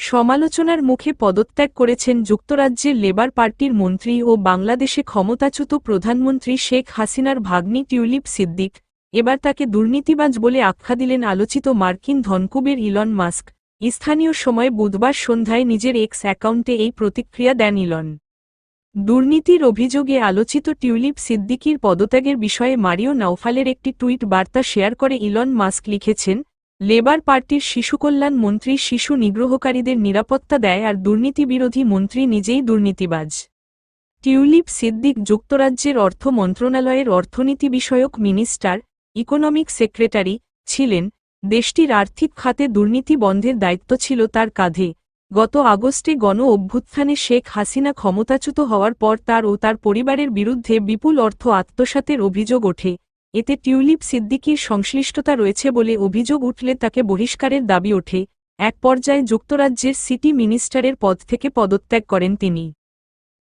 সমালোচনার মুখে পদত্যাগ করেছেন যুক্তরাজ্যের লেবার পার্টির মন্ত্রী ও বাংলাদেশে ক্ষমতাচ্যুত প্রধানমন্ত্রী শেখ হাসিনার ভাগ্নি টিউলিপ সিদ্দিক। এবার তাকে দুর্নীতিবাজ বলে আখ্যা দিলেন আলোচিত মার্কিন ধনকুবের ইলন মাস্ক। স্থানীয় সময় বুধবার সন্ধ্যায় নিজের এক্স অ্যাকাউন্টে এই প্রতিক্রিয়া দেন ইলন। দুর্নীতির অভিযোগে আলোচিত টিউলিপ সিদ্দিকির পদত্যাগের বিষয়ে মারিও নাউফালের একটি টুইট বার্তা শেয়ার করে ইলন মাস্ক লিখেছেন, লেবার পার্টির শিশুকল্যাণ মন্ত্রী শিশু নিগ্রহকারীদের নিরাপত্তা দেয় আর দুর্নীতিবিরোধী মন্ত্রী নিজেই দুর্নীতিবাজ। টিউলিপ সিদ্দিক যুক্তরাজ্যের অর্থ মন্ত্রণালয়ের অর্থনীতি বিষয়ক মিনিস্টার, ইকোনমিক সেক্রেটারি ছিলেন। দেশটির আর্থিক খাতে দুর্নীতি বন্ধের দায়িত্ব ছিল তার কাঁধে। গত আগস্টে গণ অভ্যুত্থানে শেখ হাসিনা ক্ষমতাচ্যুত হওয়ার পর তার ও তার পরিবারের বিরুদ্ধে বিপুল অর্থ আত্মসাতের অভিযোগ ওঠে। এতে টিউলিপ সিদ্দিকির সংশ্লিষ্টতা রয়েছে বলে অভিযোগ উঠলে তাকে বহিষ্কারের দাবি ওঠে। এক পর্যায়ে যুক্তরাজ্যের সিটি মিনিস্টারের পদ থেকে পদত্যাগ করেন তিনি।